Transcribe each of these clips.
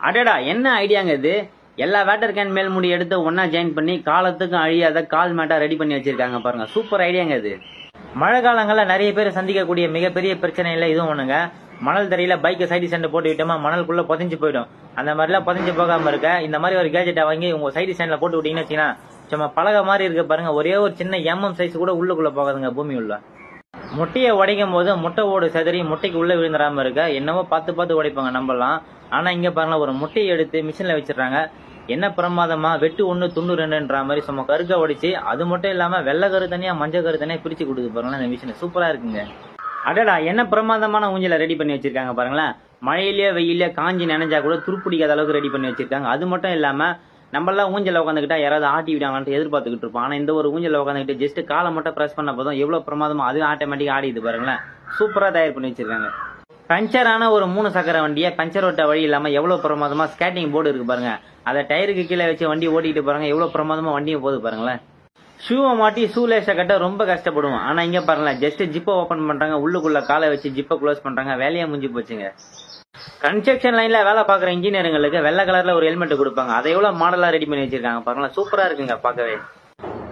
அடடா என்ன ஐடியாங்க இது. எல்லா வாட்டர் கேன் மேல் முடி எடுத்து ஒன்னா ஜாயின் பண்ணி காலத்துக்கும் அழியாத கால் மேட்டா ரெடி பண்ணி வச்சிருக்காங்க பாருங்க. சூப்பர் ஐடியாங்க இது. மழை காலங்கள்ல நிறைய பேர் சந்திக்கக்கூடிய மிகப்பெரிய பிரச்சனை இல்லை இதுவும் ஒண்ணுங்க. மணல் தரையில பைக்கை சைடு ஸ்டாண்ட் போட்டு விட்டோமா மணலுக்குள்ள புதைஞ்சு போயிடும். அந்த மாதிரிலாம் புதைஞ்சு போகாம இருக்க இந்த மாதிரி ஒரு கேஜெட்டை வாங்கி உங்க சைடு ஸ்டாண்ட்ல போட்டு விட்டீங்கன்னு வச்சீங்கன்னா சும்மா பலகை மாதிரி இருக்க பாருங்க. ஒரே ஒரு சின்ன எம்எம் சைஸ் கூட உள்ளுக்குள்ள போகாதுங்க பூமி உள்ள. முட்டையை உடைக்கும் போது முட்டை ஓடு செதறி முட்டைக்கு உள்ள விழுந்துடாம இருக்க என்னவோ பார்த்து உடைப்பாங்க நம்பலாம். ஆனா இங்க பாருங்க ஒரு முட்டையை எடுத்து மிஷின்ல வச்சிடறாங்க. என்ன பிரமாதமா வெட்டு 1 துண்டு 2ன்ற மாதிரி சும்மா கருக்க உடைச்சு அது மட்டும் இல்லாம வெள்ளை கரு தனியா மஞ்சள் கரு தனியா பிரிச்சு கொடுத்து பாருங்களேன். இந்த மிஷின் சூப்பரா இருக்குங்க. அடடா என்ன பிரமாதமான ஊஞ்சலை ரெடி பண்ணி வச்சிருக்காங்க பாருங்களேன். மழையிலேயே வெயிலே காஞ்சி நினைஞ்சா கூட துருப்பிடிக்காத அளவுக்கு ரெடி பண்ணி வச்சிருக்காங்க. அது மட்டும் இல்லாம நம்மளாம் ஊஞ்சல உட்காந்துக்கிட்டா யாராவது ஆட்டி விடாங்கன்ட்டு எதிர்பார்த்துக்கிட்டு இருப்போம். ஆனா இந்த ஒரு ஊஞ்சல உட்காந்துக்கிட்டு ஜஸ்ட் காலை மட்டும் பிரஸ் பண்ண போதும் எவ்வளவு பிரமாதமா அது ஆட்டோமேட்டிக்கா ஆடிது பாருங்களேன். சூப்பரா தயார் பண்ணி வச்சிருக்காங்க. பஞ்சரான ஒரு 3 சக்கர வண்டியை பஞ்சர் ஓட்ட வழி இல்லாம எவ்வளவு பிரமாதமா ஸ்கேட்டிங் போர்டு இருக்கு பாருங்க. அதை டயருக்கு கீழே வச்சு வண்டி ஓட்டிட்டு பாருங்க எவ்வளவு பிரமாதமா வண்டியும் போகுது பாருங்களேன். ஷூவை மாட்டி ஷூ லேஸை கட்ட ரொம்ப கஷ்டப்படுவோம். ஆனா இங்க பாருங்களேன் ஜஸ்ட் ஜிப்பை ஓபன் பண்றாங்க, உள்ளுக்குள்ள காலை வச்சு ஜிப்பை க்ளோஸ் பண்றாங்க, வேலையா முடிஞ்சு போச்சுங்க. கன்ஸ்ட்ரக்ஷன் லைன்ல வேலை பாக்குற இன்ஜினியருங்களுக்கு வெள்ளை கலர்ல ஒரு ஹெல்மெட் கொடுப்பாங்க. அதை எவ்வளவு மாடலா ரெடி பண்ணி வச்சிருக்காங்க பாருங்களேன். சூப்பரா இருக்குங்க பார்க்கவே.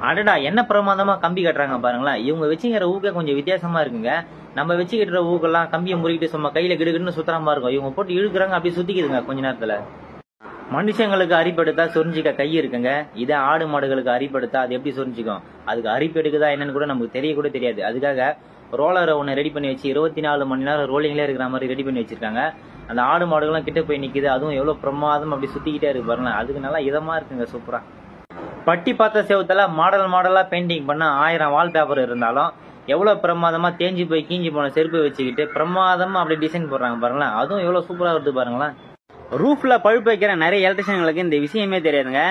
அடடா என்ன பிரமாதமா கம்பி கட்டுறாங்க பாருங்களேன். இவங்க வச்சுக்கிற ஊக்க கொஞ்சம் வித்தியாசமா இருக்குங்க. நம்ம வச்சுக்கிற ஊக்கெல்லாம் கம்பியை முறுக்கிட்டு சும்மா கையில கிடுகிடுன்னு சுத்தரமா இருக்கும். இவங்க போட்டு இழுக்கிறாங்க அப்படி சுத்திக்குதுங்க கொஞ்ச நேரத்துல. மனுஷங்களுக்கு அரிப்படுத்தா சொரிஞ்சிக்க கை இருக்குங்க. இதே ஆடு மாடுகளுக்கு அரிப்படுத்தா அது எப்படி சொரிஞ்சிக்கும், அதுக்கு அரிப்பு எடுக்குதா என்னன்னு கூட நமக்கு தெரிய கூட தெரியாது. அதுக்காக ரோலரை ஒன்னு ரெடி பண்ணி வச்சு 24 மணி நேரம் ரோலிங்ல இருக்கிற மாதிரி ரெடி பண்ணி வச்சிருக்காங்க. அந்த ஆடு மாடுகளும் கிட்ட போய் நிக்குது. அதுவும் எவ்வளவு பிரமாதம் அப்படி சுத்திக்கிட்டே இருக்கு பாருங்க. அதுக்கு நல்லா இதமா இருக்குங்க சூப்பரா. பட்டி பார்த்த செவத்துல மாடலா பெயிண்டிங் பண்ண 1000 வால் பேப்பர் இருந்தாலும் எவ்வளவு பிரமாதமா தேஞ்சு போய் கீஞ்சி போன செருப்பு வச்சுக்கிட்டு பிரமாதமா அப்படி டிசைன் போடுறாங்க பாருங்களேன். அதுவும் எவ்வளவு சூப்பரா வருது பாருங்களேன். ரூஃப்ல பழுப்பு வைக்கிற நிறைய எலக்ட்ரிஷியன்களுக்கு இந்த விஷயமே தெரியாதுங்க.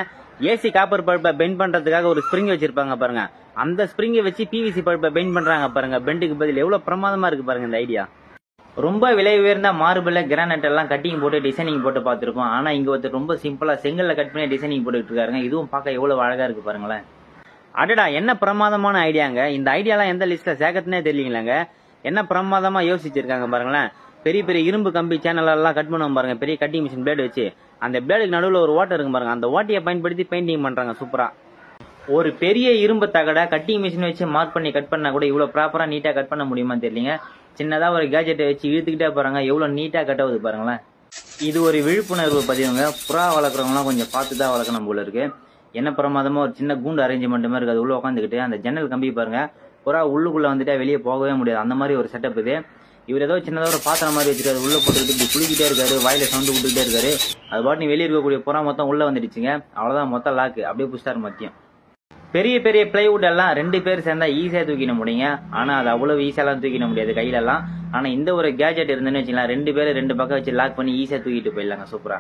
ஏசி காப்பர் பழுப்பை பெண்ட் பண்றதுக்காக ஒரு ஸ்ப்ரிங் வச்சிருப்பாங்க பாருங்க. அந்த ஸ்ப்ரிங்கை வச்சு பிவிசி பழுப்பை பெண்ட் பண்றாங்க பாருங்க. பெண்டுக்கு பதில் எவ்வளவு பிரமாதமா இருக்கு பாருங்க இந்த ஐடியா. ரொம்ப விலை உயர்ந்த மார்பிள் கிரானைட் எல்லாம் கட்டிங் போட்டு டிசைனிங் போட்டு பார்த்திருக்கோம். ஆனா இங்க ஒருத்தர் ரொம்ப சிம்பிளா செங்கல்ல கட் பண்ணி டிசைனிங் போட்டுட்டு இருக்காருங்க. இதுவும் பார்க்க எவ்வளவு அழகா இருக்கு பாருங்களேன். அடடா என்ன பிரமாதமான ஐடியாங்க. இந்த ஐடியாலாம் எந்த லிஸ்ட்ல சேர்க்கறதுனே தெரியலங்க. என்ன பிரமாதமா யோசிச்சிருக்காங்க பாருங்களேன். பெரிய பெரிய இரும்பு கம்பி சேனல் எல்லாம் கட் பண்ணுவோம் பாருங்க பெரிய கட்டிங் மிஷின் பிளேடு வச்சு. அந்த பிளேடுக்கு நடுவில் ஒரு ஓட்டை இருக்கு பாருங்க. அந்த ஓட்டையை பயன்படுத்தி பெயிண்டிங் பண்றாங்க சூப்பரா. ஒரு பெரிய இரும்பு தகட கட்டிங் மிஷின் வச்சு மார்க் பண்ணி கட் பண்ணா கூட இவ்வளவு ப்ராப்பரா நீட்டா கட் பண்ண முடியுமா தெரியலங்க. சின்னதா ஒரு கேஜெட்டை வச்சு இழுத்துக்கிட்டே போறாங்க. எவ்வளவு நீட்டா கட் ஆகுது பாருங்களேன். இது ஒரு விழிப்புணர்வு பதிவுங்க. புறா வளர்க்குறவங்களாம் கொஞ்சம் பார்த்துதான் வளர்க்கணும் போல இருக்கு. என்ன பிரமாதமா ஒரு சின்ன கூண்டு அரேஞ்ச்மெண்ட் மாதிரி இருக்கு. அது உள்ள உட்காந்துக்கிட்டு அந்த ஜன்னல் கம்பி பாருங்க. புறா உள்ளுக்குள்ள வந்துட்டா வெளியே போகவே முடியாது. அந்த மாதிரி ஒரு செட்டப் இது. இவர் ஏதோ சின்னதாக ஒரு பாத்திரம் மாதிரி வச்சிருக்காரு. உள்ள போட்டுக்கிட்டு இப்படி குளிக்கிட்டே இருக்காரு. வாயில சவுண்டு விட்டுக்கிட்டே இருக்காரு. அது பாட்டு வெளியே இருக்கக்கூடிய புறா மொத்தம் உள்ள வந்துடுச்சுங்க. அவ்வளவுதான் மொத்தம் லாக்கு. அப்படியே புடிச்சாரு மத்தியம். பெரிய பெரிய பிளைவுட் எல்லாம் 2 பேர் சேர்ந்தா ஈஸியா தூக்கிட முடியுங்க. ஆனா அது அவ்வளவு ஈஸியெல்லாம் தூக்கிட முடியாது கையில எல்லாம். ஆனா இந்த ஒரு கேஜெட் இருந்துன்னு வச்சுக்கலாம் 2 பேர் 2 பக்கம் வச்சு லாக் பண்ணி ஈஸியா தூக்கிட்டு போயிடலாங்க சூப்பரா.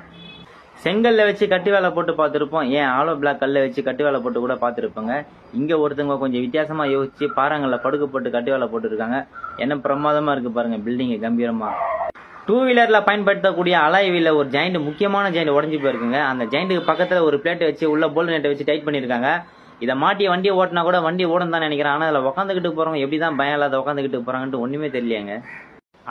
செங்கல்ல வச்சு கட்டு வேலை போட்டு பார்த்திருப்போம். ஏன் ஆலோ பிளாக் கல்ல வச்சு கட்டு வேலை போட்டு கூட பார்த்திருப்பாங்க. இங்க ஒருத்தவங்க கொஞ்சம் வித்தியாசமா யோசிச்சு பாறாங்கல்ல படுக்க போட்டு கட்டு வேலை போட்டு இருக்காங்க. என்ன பிரமாதமா இருக்கு பாருங்க பில்டிங் கம்பீரமா. 2 வீலர்ல பயன்படுத்தக்கூடிய அலாய் வீல்ல ஒரு ஜாயிண்ட் முக்கியமான ஜாயிண்ட் உடஞ்சி போயிருக்குங்க. அந்த ஜாயிண்ட்டுக்கு பக்கத்துல ஒரு பிளேட் வச்சு உள்ள போல்ட் நெட்டை வச்சு டைட் பண்ணிருக்காங்க. இதை மாட்டி வண்டியை ஓட்டினா கூட வண்டி ஓடும் தான் நினைக்கிறேன். ஆனா அதுல உட்காந்துக்கிட்டு போறவங்க எப்படிதான் பயம் இல்லாத உட்காந்துக்கிட்டு போறாங்கன்ட்டு ஒண்ணுமே தெரியலையாங்க.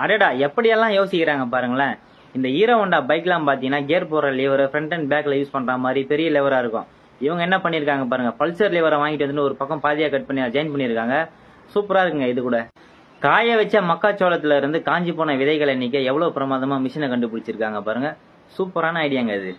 அடடா எப்படியெல்லாம் யோசிக்கிறாங்க பாருங்களேன். இந்த ஹீரோ ஹோண்டா பைக்லாம் பாத்தீங்கன்னா கியர் போற லிவர் ஃப்ரண்ட் அண்ட் பேக்ல யூஸ் பண்ற மாதிரி பெரிய லிவரா இருக்கும். இவங்க என்ன பண்ணிருக்காங்க பாருங்க. பல்சர் லிவரை வாங்கிட்டு வந்து ஒரு பக்கம் பாதியா கட் பண்ணி ஜாயின் பண்ணிருக்காங்க. சூப்பரா இருக்குங்க. இது கூட காய வச்ச மக்காச்சோளத்துல இருந்து காஞ்சி போன விதைகளை நீக்க எவ்வளவு பிரமாதமா மிஷினை கண்டுபிடிச்சிருக்காங்க பாருங்க. சூப்பரான ஐடியாங்க இது.